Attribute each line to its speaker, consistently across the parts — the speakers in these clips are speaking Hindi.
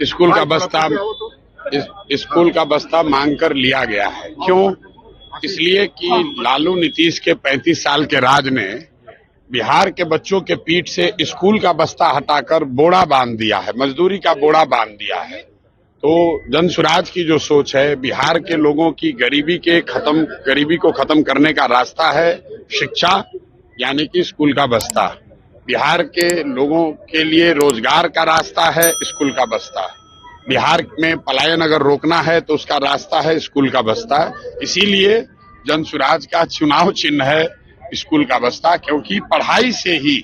Speaker 1: स्कूल का बस्ता स्कूल का बस्ता मांग कर लिया गया है। क्यों? इसलिए कि लालू नीतीश के 35 साल के राज ने बिहार के बच्चों के पीठ से स्कूल का बस्ता हटाकर बोरा बांध दिया है, मजदूरी का बोरा बांध दिया है। तो जन स्वराज की जो सोच है, बिहार के लोगों की गरीबी को खत्म करने का रास्ता है शिक्षा, यानी कि स्कूल का बस्ता। बिहार के लोगों के लिए रोजगार का रास्ता है स्कूल का बस्ता। बिहार में पलायन अगर रोकना है तो उसका रास्ता है स्कूल का बस्ता। इसीलिए जन स्वराज का चुनाव चिन्ह है स्कूल का बस्ता, क्योंकि पढ़ाई से ही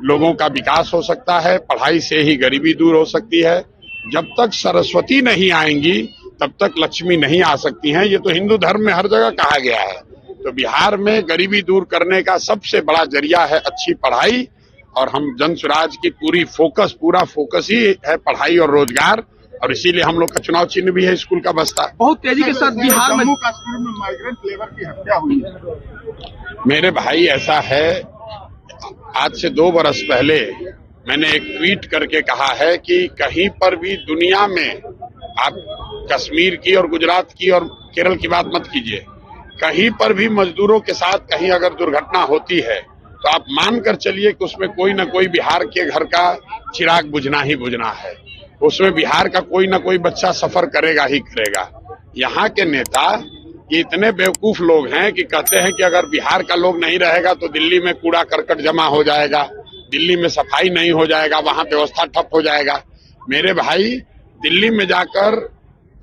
Speaker 1: लोगों का विकास हो सकता है, पढ़ाई से ही गरीबी दूर हो सकती है। जब तक सरस्वती नहीं आएंगी तब तक लक्ष्मी नहीं आ सकती हैं। ये तो हिंदू धर्म में हर जगह कहा गया है। तो बिहार में गरीबी दूर करने का सबसे बड़ा जरिया है अच्छी पढ़ाई, और हम जन स्वराज की पूरा फोकस ही है पढ़ाई और रोजगार, और इसीलिए हम लोग का चुनाव चिन्ह भी है स्कूल का बस्ता।
Speaker 2: बहुत तेजी के साथ बिहार में
Speaker 3: जम्मू कश्मीर में माइग्रेंट लेबर की हत्या हुई है।
Speaker 1: मेरे भाई, ऐसा है, आज से 2 बरस पहले मैंने एक ट्वीट करके कहा है कि कहीं पर भी दुनिया में, आप कश्मीर की और गुजरात की और केरल की बात मत कीजिए, कहीं पर भी मजदूरों के साथ कहीं अगर दुर्घटना होती है तो आप मानकर चलिए कि उसमें कोई न कोई बिहार के घर का चिराग बुझना ही बुझना है। उसमें बिहार का कोई न कोई बच्चा सफर करेगा ही करेगा। यहाँ के नेता ये इतने बेवकूफ लोग हैं कि कहते हैं कि अगर बिहार का लोग नहीं रहेगा तो दिल्ली में कूड़ा करकट जमा हो जाएगा, दिल्ली में सफाई नहीं हो जाएगा, वहां व्यवस्था ठप हो जाएगा। मेरे भाई, दिल्ली में जाकर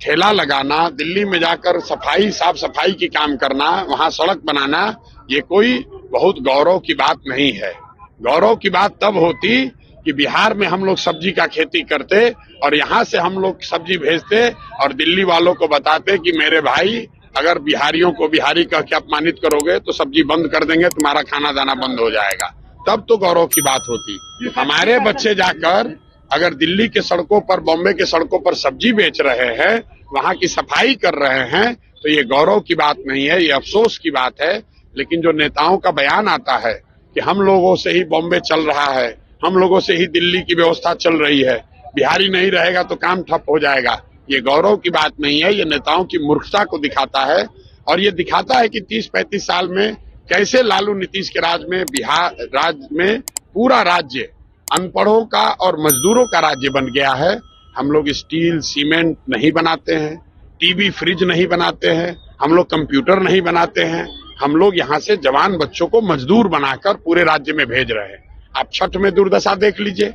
Speaker 1: ठेला लगाना, दिल्ली में जाकर साफ सफाई की काम करना, वहां सड़क बनाना, ये कोई बहुत गौरव की बात नहीं है। गौरव की बात तब होती कि बिहार में हम लोग सब्जी का खेती करते और यहाँ से हम लोग सब्जी भेजते और दिल्ली वालों को बताते कि मेरे भाई, अगर बिहारियों को बिहारी कह के अपमानित करोगे तो सब्जी बंद कर देंगे, तुम्हारा खाना दाना बंद हो जाएगा। तब तो गौरव की बात होती। हमारे बच्चे जाकर अगर दिल्ली के सड़कों पर, बॉम्बे के सड़कों पर सब्जी बेच रहे हैं, वहां की सफाई कर रहे हैं, तो ये गौरव की बात नहीं है, ये अफसोस की बात है। लेकिन जो नेताओं का बयान आता है कि हम लोगों से ही बॉम्बे चल रहा है, हम लोगों से ही दिल्ली की व्यवस्था चल रही है, बिहारी नहीं रहेगा तो काम ठप हो जाएगा, ये गौरव की बात नहीं है, ये नेताओं की मूर्खता को दिखाता है। और ये दिखाता है कि 30-35 साल में कैसे लालू नीतीश के राज में बिहार राज्य में पूरा राज्य अनपढ़ों का और मजदूरों का राज्य बन गया है। हम लोग स्टील सीमेंट नहीं बनाते हैं, टीवी फ्रिज नहीं बनाते हैं, हम लोग कंप्यूटर नहीं बनाते हैं, हम लोग यहाँ से जवान बच्चों को मजदूर बनाकर पूरे राज्य में भेज रहे हैं। आप छठ में दुर्दशा देख लीजिए,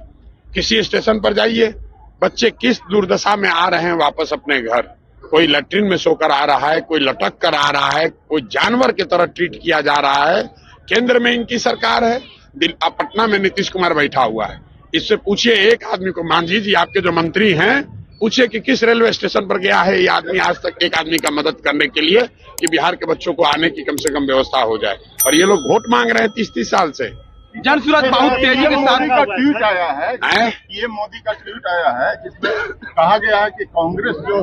Speaker 1: किसी स्टेशन पर जाइए, बच्चे किस दुर्दशा में आ रहे हैं वापस अपने घर। कोई लैट्रिन में सोकर आ रहा है, कोई लटक कर आ रहा है, कोई जानवर की तरह ट्रीट किया जा रहा है। केंद्र में इनकी सरकार है, पटना में नीतीश कुमार बैठा हुआ है। इससे पूछिए एक आदमी को, मांझी जी आपके जो मंत्री हैं, पूछिए कि किस रेलवे स्टेशन पर गया है ये आदमी आज तक एक आदमी का मदद करने के लिए कि बिहार के बच्चों को आने की कम से कम व्यवस्था हो जाए। और ये लोग वोट मांग रहे हैं 30-30 साल से।
Speaker 2: जन स्वराज बहुत तेजी के साथ
Speaker 3: मोदी का ट्वीट आया है, ये मोदी का ट्वीट आया है जिसमें कहा गया है कि कांग्रेस जो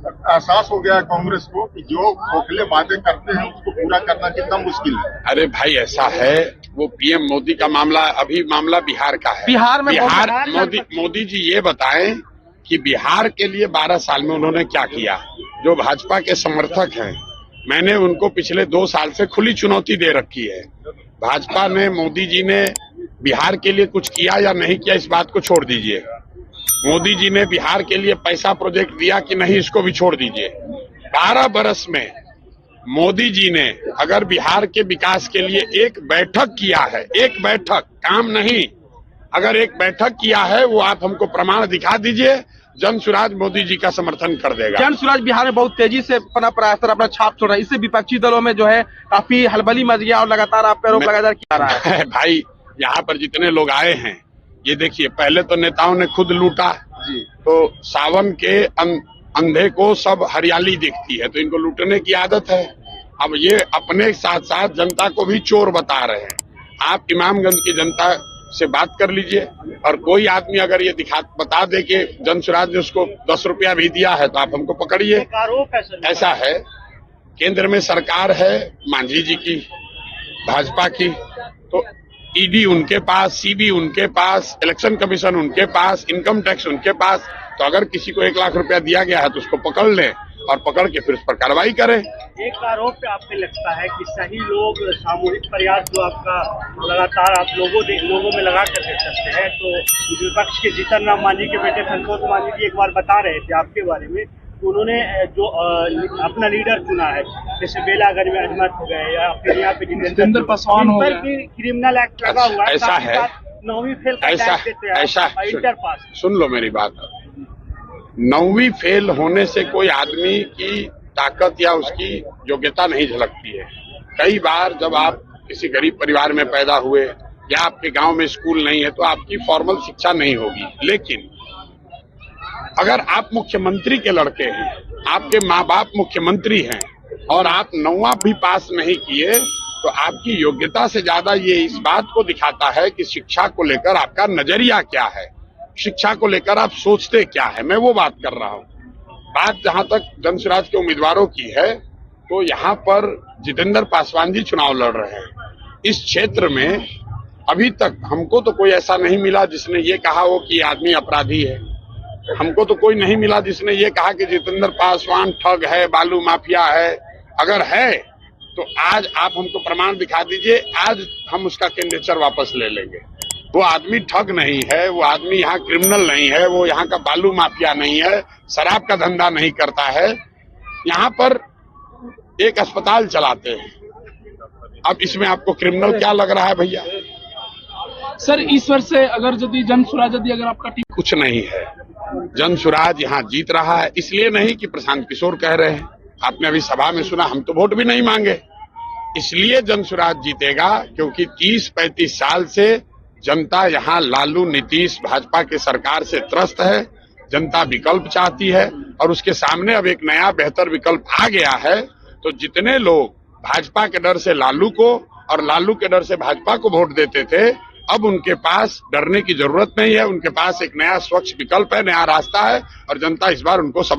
Speaker 3: एहसास हो गया है कांग्रेस को कि जो खोखले वादे करते हैं उसको पूरा करना कितना मुश्किल है।
Speaker 1: अरे भाई, ऐसा है, वो पीएम मोदी का मामला, अभी मामला बिहार का है।
Speaker 2: बिहार में
Speaker 1: मोदी जी ये बताएं कि बिहार के लिए 12 साल में उन्होंने क्या किया। जो भाजपा के समर्थक हैं, मैंने उनको पिछले 2 साल से खुली चुनौती दे रखी है। भाजपा ने, मोदी जी ने बिहार के लिए कुछ किया या नहीं किया, इस बात को छोड़ दीजिए। मोदी जी ने बिहार के लिए पैसा प्रोजेक्ट दिया कि नहीं, इसको भी छोड़ दीजिए। 12 बरस में मोदी जी ने अगर बिहार के विकास के लिए एक बैठक किया है, एक बैठक, काम नहीं, अगर एक बैठक किया है, वो आप हमको प्रमाण दिखा दीजिए, जन स्वराज मोदी जी का समर्थन कर देगा।
Speaker 2: जन स्वराज बिहार में बहुत तेजी से पनप रहा है, अपना छाप छोड़ रहा है। इससे विपक्षी दलों में जो है काफी हलबली मच गया और लगातार आप पे आरोप लगातार किया रहा है।
Speaker 1: भाई, यहाँ पर जितने लोग आए हैं, ये देखिए, पहले तो नेताओं ने खुद लूटा जी, तो सावन के अंधे को सब हरियाली दिखती है, तो इनको लूटने की आदत है। अब ये अपने साथ साथ जनता को भी चोर बता रहे हैं। आप इमामगंज की जनता से बात कर लीजिए, और कोई आदमी अगर ये बता दे कि जन स्वराज ने उसको 10 रुपया भी दिया है तो आप हमको पकड़िए। ऐसा है, केंद्र में सरकार है मांझी जी की, भाजपा की, तो ईडी उनके पास, सीबी उनके पास, इलेक्शन कमीशन उनके पास, इनकम टैक्स उनके पास, तो अगर किसी को 1 लाख रुपया दिया गया है तो उसको पकड़ लें और पकड़ के फिर उस पर कार्रवाई करें।
Speaker 4: एक आरोप पे आपको लगता है कि सही लोग सामूहिक प्रयास जो आपका लगातार आप लोगों में लगा कर दे सकते हैं, तो विपक्ष के जीतन राम मांझी के बेटे संतोष मांझी जी एक बार बता रहे थे आपके बारे में, तो उन्होंने जो अपना लीडर चुना है, जैसे बेलागंज में अजमत हो गए या फिर यहाँ पे जितेंद्र पासवान हो गए, क्रिमिनल एक्ट लगा हुआ है,
Speaker 1: ऐसा है,
Speaker 4: 9वीं फेल का
Speaker 1: ऐसा
Speaker 4: इंटर पास।
Speaker 1: सुन लो मेरी बात, 9वीं फेल होने से कोई आदमी की ताकत या उसकी योग्यता नहीं झलकती है। कई बार जब आप किसी गरीब परिवार में पैदा हुए या आपके गांव में स्कूल नहीं है तो आपकी फॉर्मल शिक्षा नहीं होगी, लेकिन अगर आप मुख्यमंत्री के लड़के हैं, आपके माँ बाप मुख्यमंत्री हैं और आप 9वां भी पास नहीं किए, तो आपकी योग्यता से ज्यादा ये इस बात को दिखाता है कि शिक्षा को लेकर आपका नजरिया क्या है, शिक्षा को लेकर आप सोचते क्या है। मैं वो बात कर रहा हूँ। बात जहां तक जनसुराज के उम्मीदवारों की है, तो यहाँ पर जितेंद्र पासवान जी चुनाव लड़ रहे हैं। इस क्षेत्र में अभी तक हमको तो कोई ऐसा नहीं मिला जिसने ये कहा हो कि आदमी अपराधी है। हमको तो कोई नहीं मिला जिसने ये कहा कि जितेंद्र पासवान ठग है, बालू माफिया है। अगर है तो आज आप हमको प्रमाण दिखा दीजिए, आज हम उसका कैंडिडेचर वापस ले लेंगे। वो आदमी ठग नहीं है, वो आदमी यहाँ क्रिमिनल नहीं है, वो यहाँ का बालू माफिया नहीं है, शराब का धंधा नहीं करता है। यहाँ पर एक अस्पताल चलाते हैं। अब इसमें आपको क्रिमिनल क्या लग रहा है भैया?
Speaker 5: सर इस वर्ष से अगर यदि जनसुराज यदि अगर आपका टीम
Speaker 1: कुछ नहीं है, जनसुराज यहाँ जीत रहा है। इसलिए नहीं कि प्रशांत किशोर कह रहे हैं, आपने अभी सभा में सुना, हम तो वोट भी नहीं मांगे। इसलिए जनसुराज जीतेगा क्योंकि 30-35 साल से जनता यहाँ लालू नीतीश भाजपा के सरकार से त्रस्त है। जनता विकल्प चाहती है और उसके सामने अब एक नया बेहतर विकल्प आ गया है। तो जितने लोग भाजपा के डर से लालू को और लालू के डर से भाजपा को वोट देते थे, अब उनके पास डरने की जरूरत नहीं है। उनके पास एक नया स्वच्छ विकल्प है, नया रास्ता है और जनता इस बार उनको सबक